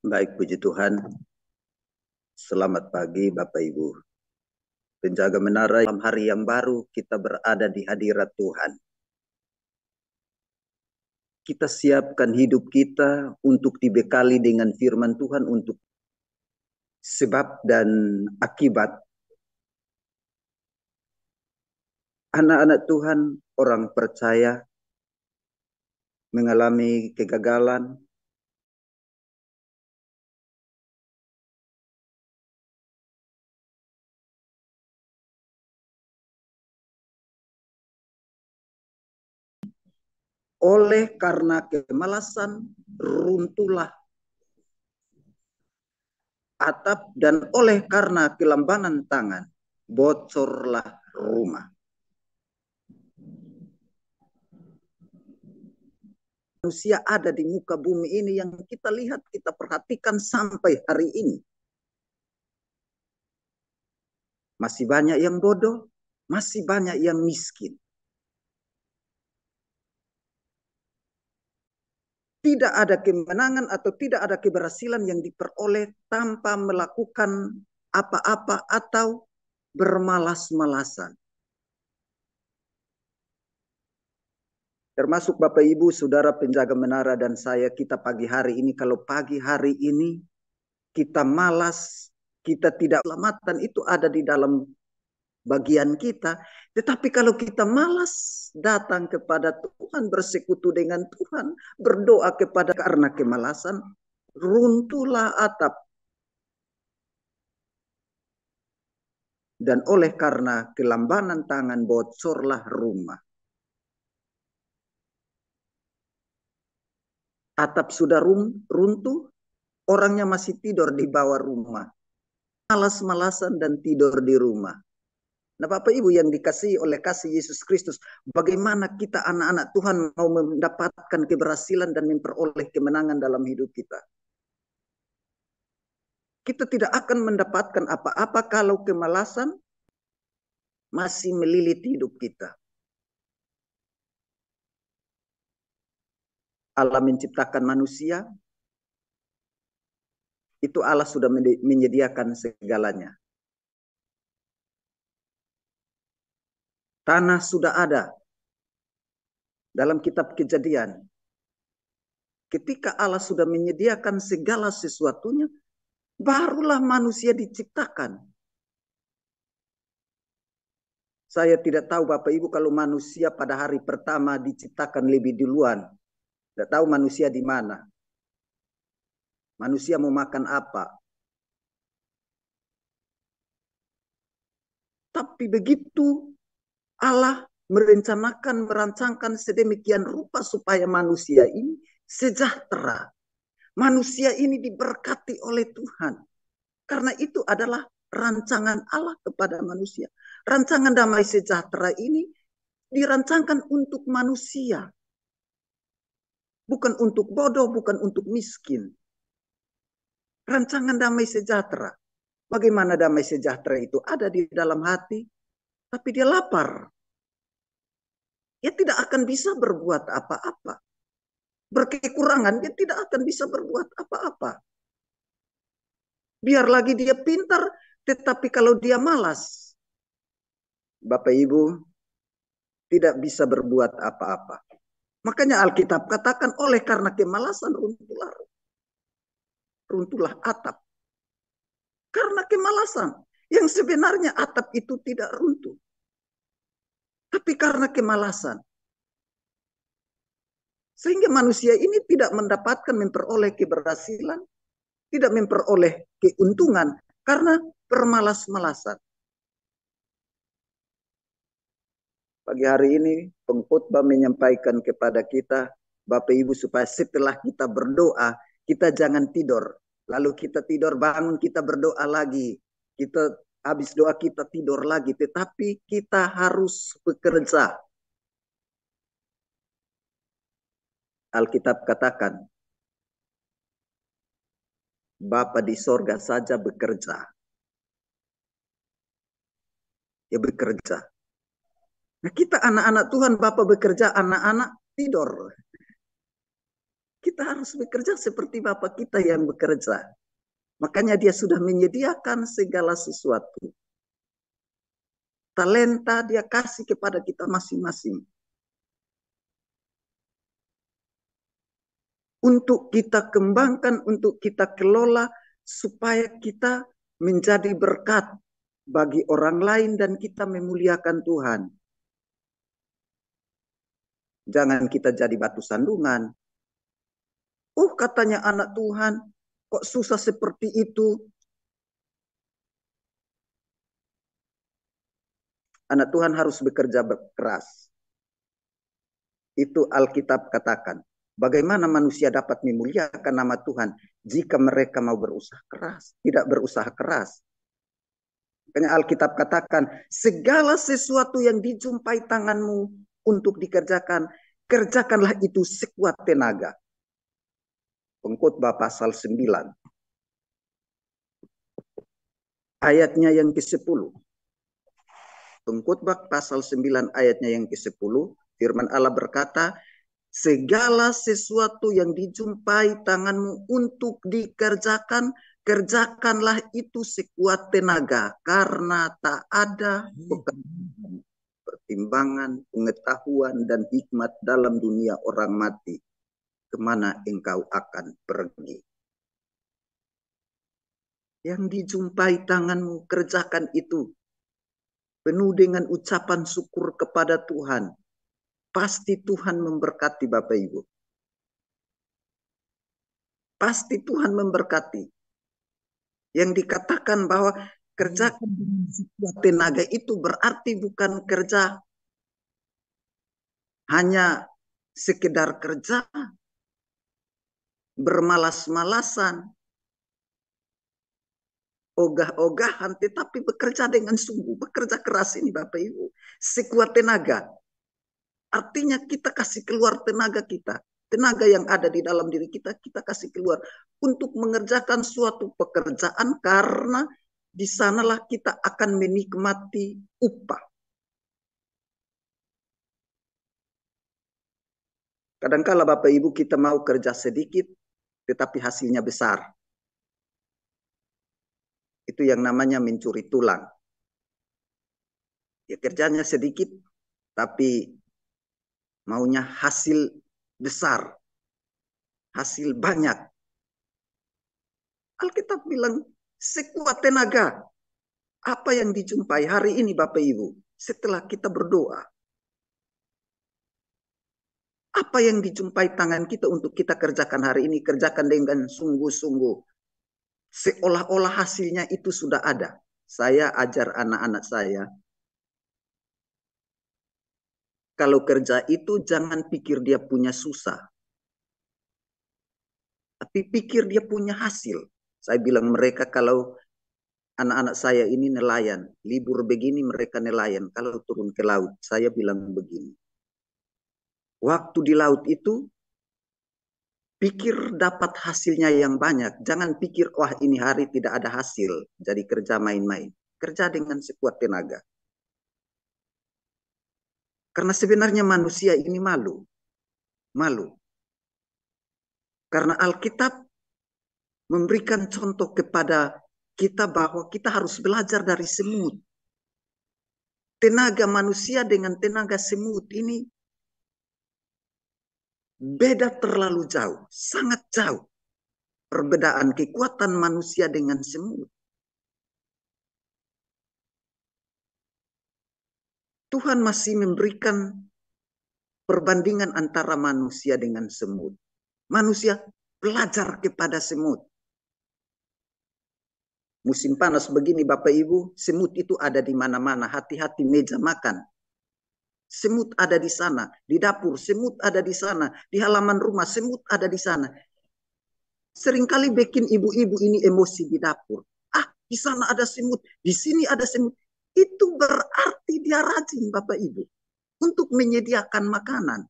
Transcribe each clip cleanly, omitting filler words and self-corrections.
Baik, puji Tuhan. Selamat pagi Bapak Ibu. Penjaga menara, dalam hari yang baru kita berada di hadirat Tuhan. Kita siapkan hidup kita untuk dibekali dengan firman Tuhan untuk sebab dan akibat. Anak-anak Tuhan, orang percaya mengalami kegagalan, oleh karena kemalasan runtuhlah atap, dan oleh karena kelambanan tangan bocorlah rumah. Manusia ada di muka bumi ini yang kita lihat, kita perhatikan sampai hari ini. Masih banyak yang bodoh, masih banyak yang miskin. Tidak ada kemenangan atau tidak ada keberhasilan yang diperoleh tanpa melakukan apa-apa atau bermalas-malasan. Termasuk Bapak Ibu, Saudara penjaga menara dan saya, kita pagi hari ini, kalau pagi hari ini kita malas, kita tidak, keselamatan itu ada di dalam bagian kita. Tetapi kalau kita malas datang kepada Tuhan, bersekutu dengan Tuhan, berdoa kepada, karena kemalasan, runtuhlah atap. Dan oleh karena kelambanan tangan, bocorlah rumah. Atap sudah runtuh, orangnya masih tidur di bawah rumah. Malas-malasan dan tidur di rumah. Nah Bapak Ibu yang dikasihi oleh kasih Yesus Kristus, bagaimana kita anak-anak Tuhan mau mendapatkan keberhasilan dan memperoleh kemenangan dalam hidup kita? Kita tidak akan mendapatkan apa-apa kalau kemalasan masih melilit hidup kita. Allah menciptakan manusia, itu Allah sudah menyediakan segalanya. Tanah sudah ada. Dalam kitab Kejadian, ketika Allah sudah menyediakan segala sesuatunya, barulah manusia diciptakan. Saya tidak tahu Bapak Ibu kalau manusia pada hari pertama diciptakan lebih duluan. Tidak tahu manusia di mana. Manusia mau makan apa. Tapi begitu Allah merancangkan sedemikian rupa supaya manusia ini sejahtera. Manusia ini diberkati oleh Tuhan. Karena itu adalah rancangan Allah kepada manusia. Rancangan damai sejahtera ini dirancangkan untuk manusia. Bukan untuk bodoh, bukan untuk miskin. Rancangan damai sejahtera. Bagaimana damai sejahtera itu ada di dalam hati, tapi dia lapar. Dia tidak akan bisa berbuat apa-apa. Berkekurangan, dia tidak akan bisa berbuat apa-apa. Biar lagi dia pintar, tetapi kalau dia malas, Bapak Ibu, tidak bisa berbuat apa-apa. Makanya Alkitab katakan, oleh karena kemalasan runtuhlah atap. Karena kemalasan. Yang sebenarnya atap itu tidak runtuh. Tapi karena kemalasan. Sehingga manusia ini tidak mendapatkan memperoleh keberhasilan, tidak memperoleh keuntungan karena bermalas-malasan. Pagi hari ini pengkhotbah menyampaikan kepada kita, Bapak Ibu, supaya setelah kita berdoa, kita jangan tidur. Lalu kita tidur, bangun, kita berdoa lagi. Kita habis doa, kita tidur lagi. Tetapi kita harus bekerja. Alkitab katakan, Bapa di sorga saja bekerja. Dia bekerja. Nah kita anak-anak Tuhan, Bapa bekerja, anak-anak tidur. kita harus bekerja seperti Bapa kita yang bekerja. Makanya dia sudah menyediakan segala sesuatu. Talenta dia kasih kepada kita masing-masing. Untuk kita kembangkan, untuk kita kelola, supaya kita menjadi berkat bagi orang lain dan kita memuliakan Tuhan. Jangan kita jadi batu sandungan. Oh, katanya anak Tuhan, kok susah seperti itu? Anak Tuhan harus bekerja keras. Itu Alkitab katakan. Bagaimana manusia dapat memuliakan nama Tuhan jika mereka mau berusaha keras, tidak berusaha keras. Makanya Alkitab katakan, segala sesuatu yang dijumpai tanganmu untuk dikerjakan, kerjakanlah itu sekuat tenaga. Pengkhotbah pasal 9. Ayatnya yang ke-10. Pengkhotbah pasal 9 ayatnya yang ke-10. Firman Allah berkata, segala sesuatu yang dijumpai tanganmu untuk dikerjakan, kerjakanlah itu sekuat tenaga, karena tak ada pertimbangan, pengetahuan, dan hikmat dalam dunia orang mati. Kemana engkau akan pergi? Yang dijumpai tanganmu, kerjakan itu. Penuh dengan ucapan syukur kepada Tuhan. Pasti Tuhan memberkati Bapak Ibu. Pasti Tuhan memberkati. Yang dikatakan bahwa kerjakan dengan sekuat tenaga itu berarti bukan kerja hanya sekedar kerja bermalas-malasan, ogah-ogahan, tetapi bekerja dengan sungguh, bekerja keras ini Bapak Ibu, sekuat tenaga. Artinya kita kasih keluar tenaga kita, tenaga yang ada di dalam diri kita, kita kasih keluar untuk mengerjakan suatu pekerjaan, karena di sanalah kita akan menikmati upah. Kadangkala Bapak Ibu kita mau kerja sedikit, tetapi hasilnya besar. Itu yang namanya mencuri tulang. Ya kerjanya sedikit, tapi maunya hasil besar, hasil banyak. Alkitab bilang sekuat tenaga. Apa yang dijumpai hari ini Bapak Ibu setelah kita berdoa? Apa yang dijumpai tangan kita untuk kita kerjakan hari ini? Kerjakan dengan sungguh-sungguh. Seolah-olah hasilnya itu sudah ada. Saya ajar anak-anak saya, kalau kerja itu jangan pikir dia punya susah, tapi pikir dia punya hasil. Saya bilang mereka, kalau anak-anak saya ini nelayan, libur begini mereka nelayan, kalau turun ke laut, saya bilang begini. Waktu di laut itu, pikir dapat hasilnya yang banyak. Jangan pikir, wah ini hari tidak ada hasil, jadi kerja main-main. Kerja dengan sekuat tenaga. Karena sebenarnya manusia ini malu. Malu. Karena Alkitab memberikan contoh kepada kita bahwa kita harus belajar dari semut. Tenaga manusia dengan tenaga semut ini beda terlalu jauh, sangat jauh. Perbedaan kekuatan manusia dengan semut. Tuhan masih memberikan perbandingan antara manusia dengan semut. Manusia belajar kepada semut. Musim panas begini Bapak Ibu, semut itu ada di mana-mana. Hati-hati meja makan. Semut ada di sana. Di dapur, semut ada di sana. Di halaman rumah, semut ada di sana. Seringkali bikin ibu-ibu ini emosi di dapur. Ah, di sana ada semut, di sini ada semut. Itu berarti dia rajin Bapak Ibu untuk menyediakan makanan.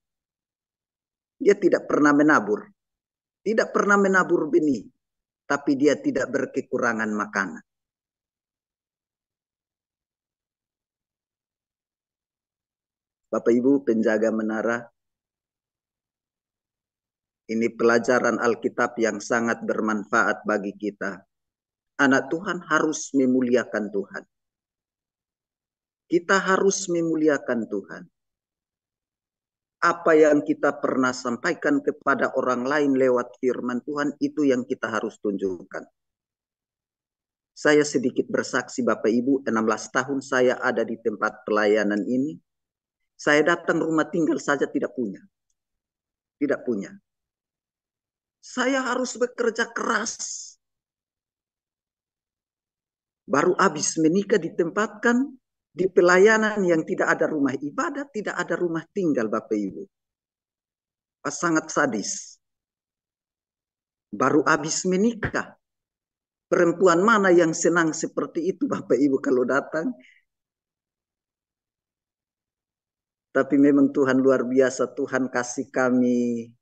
Dia tidak pernah menabur. Tidak pernah menabur benih. Tapi dia tidak berkekurangan makanan. Bapak Ibu penjaga menara, Ini pelajaran Alkitab yang sangat bermanfaat bagi kita. Anak Tuhan harus memuliakan Tuhan. Kita harus memuliakan Tuhan. Apa yang kita pernah sampaikan kepada orang lain lewat firman Tuhan, itu yang kita harus tunjukkan. Saya sedikit bersaksi Bapak Ibu, 16 tahun saya ada di tempat pelayanan ini. Saya datang rumah tinggal saja tidak punya. Tidak punya. Saya harus bekerja keras. Baru habis menikah ditempatkan di pelayanan yang tidak ada rumah ibadah, tidak ada rumah tinggal Bapak Ibu. Sangat sadis. Baru habis menikah. Perempuan mana yang senang seperti itu Bapak Ibu kalau datang? Tapi memang Tuhan luar biasa. Tuhan kasih kami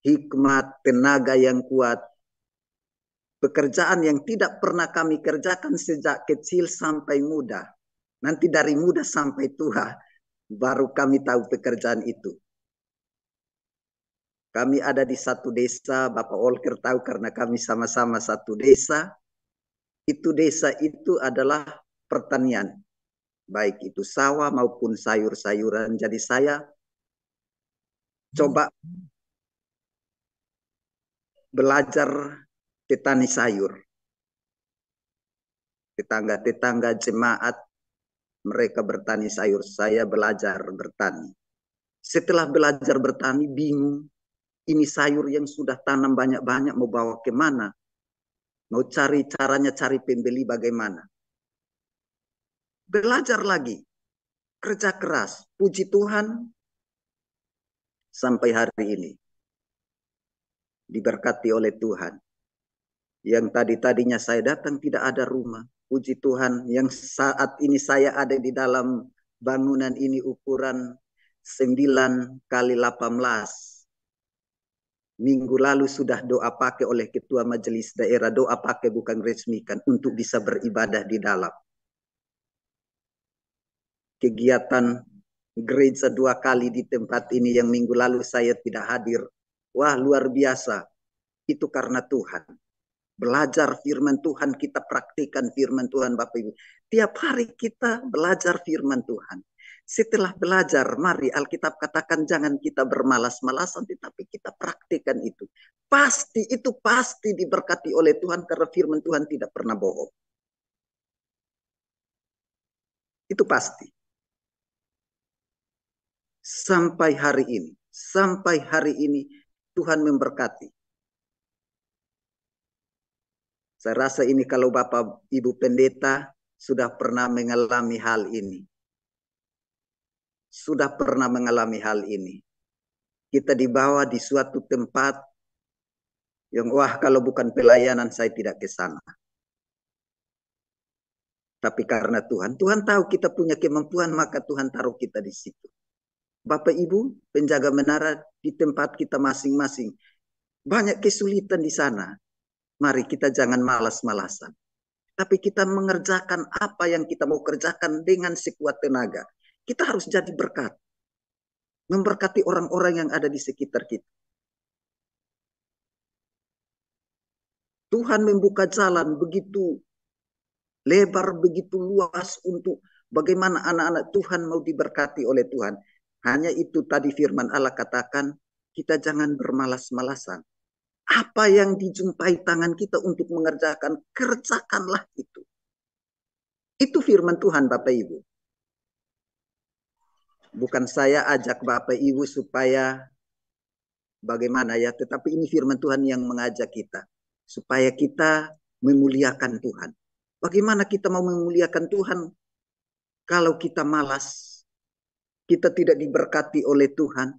hikmat, tenaga yang kuat. Pekerjaan yang tidak pernah kami kerjakan sejak kecil sampai muda. Nanti dari muda sampai tua, baru kami tahu pekerjaan itu. Kami ada di satu desa, Bapak Olker tahu karena kami sama-sama satu desa. Desa itu adalah pertanian. Baik itu sawah maupun sayur-sayuran. Jadi saya coba belajar petani sayur. Tetangga-tetangga jemaat mereka bertani sayur, saya belajar bertani. Setelah belajar bertani bingung, ini sayur yang sudah tanam banyak-banyak mau bawa kemana? Mau cari caranya, cari pembeli bagaimana? Belajar lagi, kerja keras, puji Tuhan sampai hari ini. Diberkati oleh Tuhan. Yang tadinya saya datang tidak ada rumah. Puji Tuhan yang saat ini saya ada di dalam bangunan ini ukuran 9 kali 18. Minggu lalu sudah doa pakai oleh Ketua Majelis Daerah. Doa pakai bukan resmikan untuk bisa beribadah di dalam. Kegiatan gereja 2 kali di tempat ini yang minggu lalu saya tidak hadir. Wah luar biasa. Itu karena Tuhan. Belajar firman Tuhan, kita praktikkan firman Tuhan Bapak Ibu. Tiap hari kita belajar firman Tuhan. Setelah belajar, mari Alkitab katakan jangan kita bermalas-malasan, tetapi kita praktikkan itu. Itu pasti diberkati oleh Tuhan karena firman Tuhan tidak pernah bohong. Itu pasti. Sampai hari ini Tuhan memberkati. Saya rasa ini kalau Bapak Ibu Pendeta sudah pernah mengalami hal ini. Sudah pernah mengalami hal ini. Kita dibawa di suatu tempat yang wah kalau bukan pelayanan saya tidak ke sana. Tapi karena Tuhan tahu kita punya kemampuan maka Tuhan taruh kita di situ. Bapak Ibu penjaga menara di tempat kita masing-masing. Banyak kesulitan di sana. Mari kita jangan malas-malasan. Tapi kita mengerjakan apa yang kita mau kerjakan dengan sekuat tenaga. Kita harus jadi berkat. Memberkati orang-orang yang ada di sekitar kita. Tuhan membuka jalan begitu lebar, begitu luas untuk bagaimana anak-anak Tuhan mau diberkati oleh Tuhan. Hanya itu tadi firman Allah katakan, kita jangan bermalas-malasan. Apa yang dijumpai tangan kita untuk mengerjakan, kerjakanlah itu. Itu firman Tuhan Bapak Ibu. Bukan saya ajak Bapak Ibu supaya bagaimana ya, tetapi ini firman Tuhan yang mengajak kita. Supaya kita memuliakan Tuhan. Bagaimana kita mau memuliakan Tuhan kalau kita malas, kita tidak diberkati oleh Tuhan.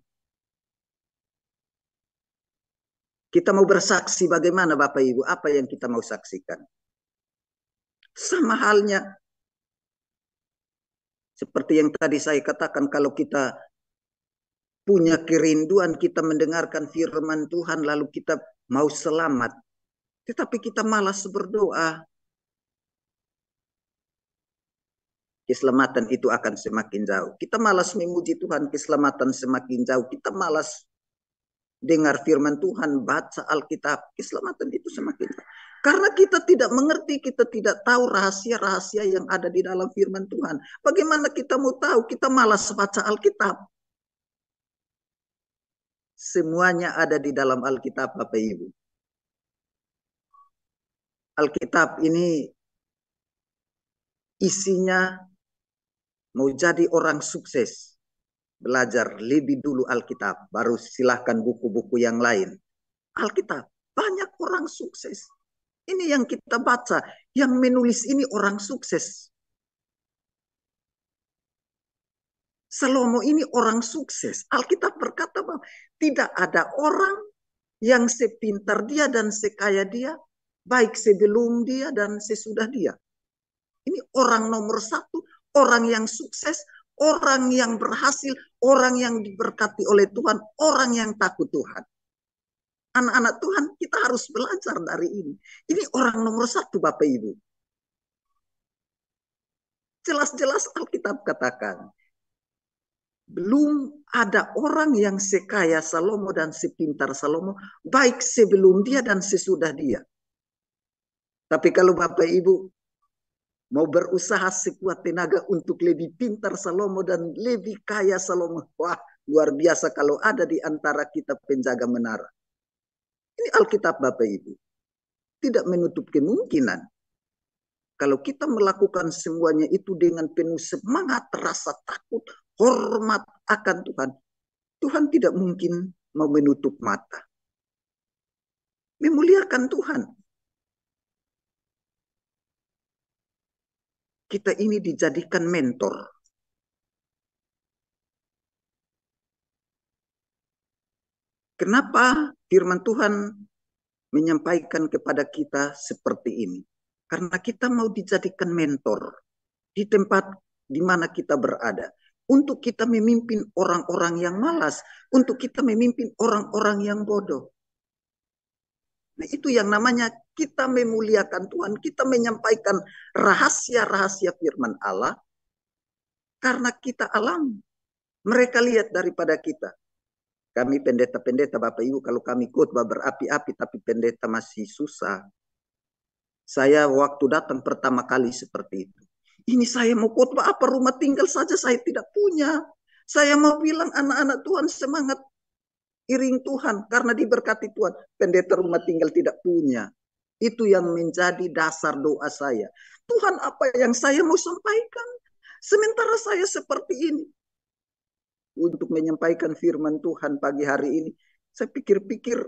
Kita mau bersaksi bagaimana Bapak Ibu, apa yang kita mau saksikan. Sama halnya seperti yang tadi saya katakan, kalau kita punya kerinduan, kita mendengarkan firman Tuhan, lalu kita mau selamat. Tetapi kita malas berdoa. Keselamatan itu akan semakin jauh. Kita malas memuji Tuhan, keselamatan semakin jauh. Kita malas dengar firman Tuhan, baca Alkitab, keselamatan itu semakin. Karena kita tidak mengerti, kita tidak tahu rahasia-rahasia yang ada di dalam firman Tuhan. Bagaimana kita mau tahu? Kita malas baca Alkitab. Semuanya ada di dalam Alkitab, Bapak Ibu. Alkitab ini isinya mau jadi orang sukses, belajar lebih dulu Alkitab, baru silahkan buku-buku yang lain. Alkitab, banyak orang sukses. Ini yang kita baca, yang menulis ini orang sukses. Salomo ini orang sukses. Alkitab berkata bahwa tidak ada orang yang sepintar dia dan sekaya dia, baik sebelum dia dan sesudah dia. Ini orang nomor satu, orang yang sukses, orang yang berhasil, orang yang diberkati oleh Tuhan, orang yang takut Tuhan. Anak-anak Tuhan, kita harus belajar dari ini. Ini orang nomor satu, Bapak Ibu. Jelas-jelas Alkitab katakan, belum ada orang yang sekaya Salomo dan sepintar Salomo, baik sebelum dia dan sesudah dia. Tapi kalau Bapak Ibu mau berusaha sekuat tenaga untuk lebih pintar Salomo dan lebih kaya Salomo, wah luar biasa kalau ada di antara kita penjaga menara. Ini Alkitab Bapak Ibu. Tidak menutup kemungkinan. Kalau kita melakukan semuanya itu dengan penuh semangat, rasa takut, hormat akan Tuhan, Tuhan tidak mungkin mau menutup mata. Memuliakan Tuhan. Kita ini dijadikan mentor. Kenapa firman Tuhan menyampaikan kepada kita seperti ini? Karena kita mau dijadikan mentor di tempat di mana kita berada. Untuk kita memimpin orang-orang yang malas. Untuk kita memimpin orang-orang yang bodoh. Nah, itu yang namanya kita memuliakan Tuhan. Kita menyampaikan rahasia-rahasia firman Allah. Karena kita alami. Mereka lihat daripada kita. Kami pendeta-pendeta Bapak Ibu, kalau kami khotbah berapi-api tapi pendeta masih susah. Saya waktu datang pertama kali seperti itu. Ini saya mau khotbah apa, rumah tinggal saja saya tidak punya. Saya mau bilang anak-anak Tuhan semangat iring Tuhan karena diberkati Tuhan. Pendeta rumah tinggal tidak punya. Itu yang menjadi dasar doa saya. Tuhan, apa yang saya mau sampaikan? Sementara saya seperti ini. Untuk menyampaikan firman Tuhan pagi hari ini, saya pikir-pikir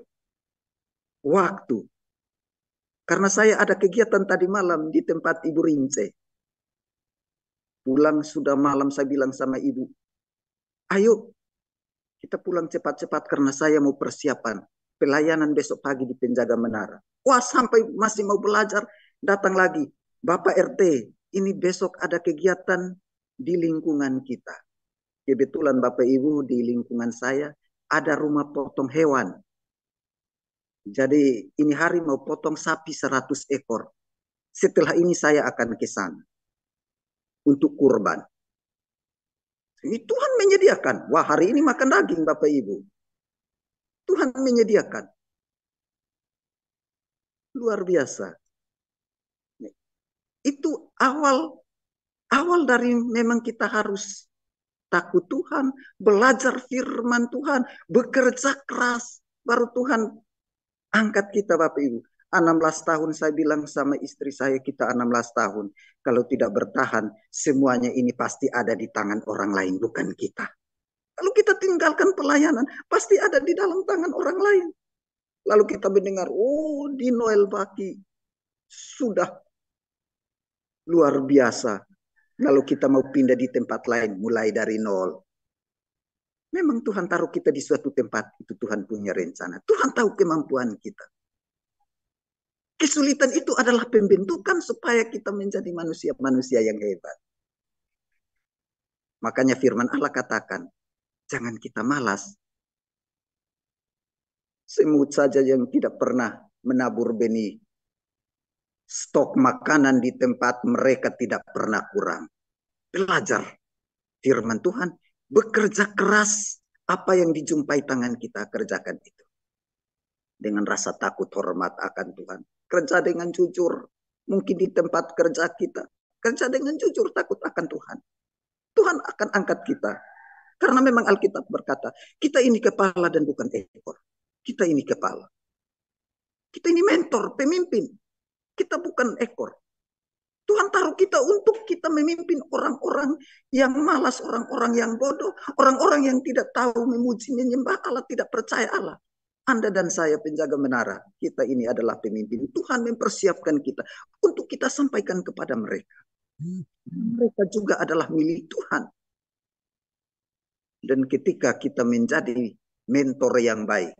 waktu. Karena saya ada kegiatan tadi malam di tempat Ibu Rince. Pulang sudah malam, saya bilang sama ibu, ayo kita pulang cepat-cepat karena saya mau persiapan pelayanan besok pagi di penjaga menara. Wah, sampai masih mau belajar, datang lagi, Bapak RT, ini besok ada kegiatan di lingkungan kita. Kebetulan Bapak Ibu di lingkungan saya ada rumah potong hewan. Jadi ini hari mau potong sapi 100 ekor. Setelah ini saya akan ke sana untuk kurban. Tuhan menyediakan. Wah, hari ini makan daging Bapak Ibu. Tuhan menyediakan. Luar biasa. Itu awal dari memang kita harus takut Tuhan, belajar firman Tuhan, bekerja keras, baru Tuhan angkat kita Bapak Ibu. 16 tahun saya bilang sama istri saya, kita 16 tahun. Kalau tidak bertahan, semuanya ini pasti ada di tangan orang lain, bukan kita. Kalau kita tinggalkan pelayanan, pasti ada di dalam tangan orang lain. Lalu kita mendengar, oh di Noel Baki, sudah luar biasa. Lalu kita mau pindah di tempat lain, mulai dari nol. Memang Tuhan taruh kita di suatu tempat, itu Tuhan punya rencana. Tuhan tahu kemampuan kita. Kesulitan itu adalah pembentukan supaya kita menjadi manusia-manusia yang hebat. Makanya firman Allah katakan, jangan kita malas. Semut saja yang tidak pernah menabur benih. Stok makanan di tempat mereka tidak pernah kurang. Belajar firman Tuhan, bekerja keras, apa yang dijumpai tangan kita kerjakan itu. dengan rasa takut hormat akan Tuhan. Kerja dengan jujur, mungkin di tempat kerja kita. Kerja dengan jujur, takut akan Tuhan. Tuhan akan angkat kita. Karena memang Alkitab berkata, kita ini kepala dan bukan ekor. Kita ini kepala. Kita ini mentor, pemimpin. Kita bukan ekor. Tuhan taruh kita untuk kita memimpin orang-orang yang malas, orang-orang yang bodoh, orang-orang yang tidak tahu memuji, menyembah Allah, tidak percaya Allah. Anda dan saya penjaga menara, kita ini adalah pemimpin. Tuhan mempersiapkan kita untuk kita sampaikan kepada mereka. Mereka juga adalah milik Tuhan. Dan ketika kita menjadi mentor yang baik,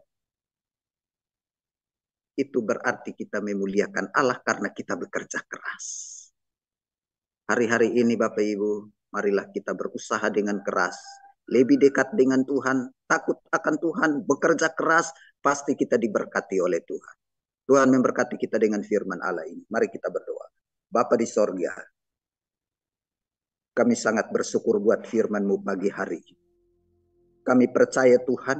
itu berarti kita memuliakan Allah karena kita bekerja keras. Hari-hari ini Bapak Ibu, marilah kita berusaha dengan keras. Lebih dekat dengan Tuhan, takut akan Tuhan, bekerja keras, pasti kita diberkati oleh Tuhan. Tuhan memberkati kita dengan firman Allah ini. Mari kita berdoa. Bapa di sorga, kami sangat bersyukur buat firman-Mu pagi hari ini. Kami percaya Tuhan,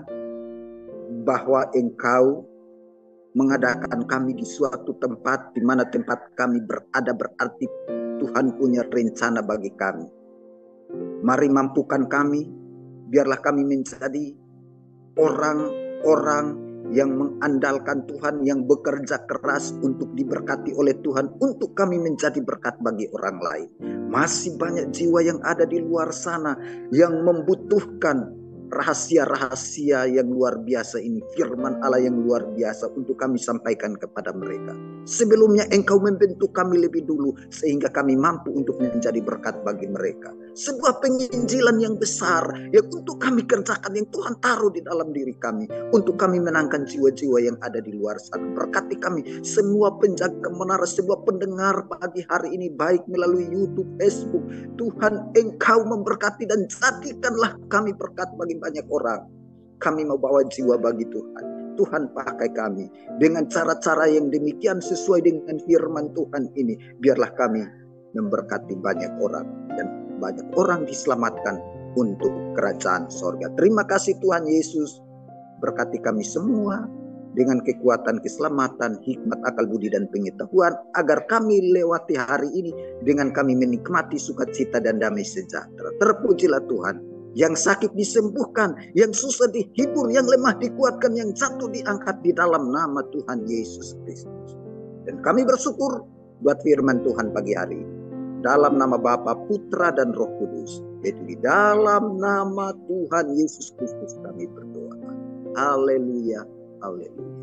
bahwa Engkau mengadakan kami di suatu tempat, di mana tempat kami berada berarti Tuhan punya rencana bagi kami. Mari mampukan kami, biarlah kami menjadi orang-orang yang mengandalkan Tuhan, yang bekerja keras untuk diberkati oleh Tuhan, untuk kami menjadi berkat bagi orang lain. Masih banyak jiwa yang ada di luar sana yang membutuhkan rahasia-rahasia yang luar biasa ini, firman Allah yang luar biasa untuk kami sampaikan kepada mereka. Sebelumnya Engkau membentuk kami lebih dulu sehingga kami mampu untuk menjadi berkat bagi mereka. Sebuah penginjilan yang besar yang untuk kami kerjakan, yang Tuhan taruh di dalam diri kami untuk kami menangkan jiwa-jiwa yang ada di luar sana. Berkati kami semua penjaga menara, semua pendengar pagi hari ini baik melalui YouTube, Facebook. Tuhan Engkau memberkati dan jadikanlah kami berkat bagi banyak orang. Kami mau bawa jiwa bagi Tuhan. Tuhan pakai kami dengan cara-cara yang demikian sesuai dengan firman Tuhan ini. Biarlah kami memberkati banyak orang dan banyak orang diselamatkan untuk kerajaan sorga. Terima kasih Tuhan Yesus. Berkati kami semua dengan kekuatan, keselamatan, hikmat, akal budi dan pengetahuan, agar kami lewati hari ini dengan kami menikmati sukacita dan damai sejahtera. Terpujilah Tuhan. Yang sakit disembuhkan, yang susah dihibur, yang lemah dikuatkan, yang jatuh diangkat di dalam nama Tuhan Yesus Kristus. Dan kami bersyukur buat firman Tuhan pagi hari ini. Dalam nama Bapa, Putra dan Roh Kudus. Yaitu di dalam nama Tuhan Yesus Kristus kami berdoa. Haleluya, haleluya.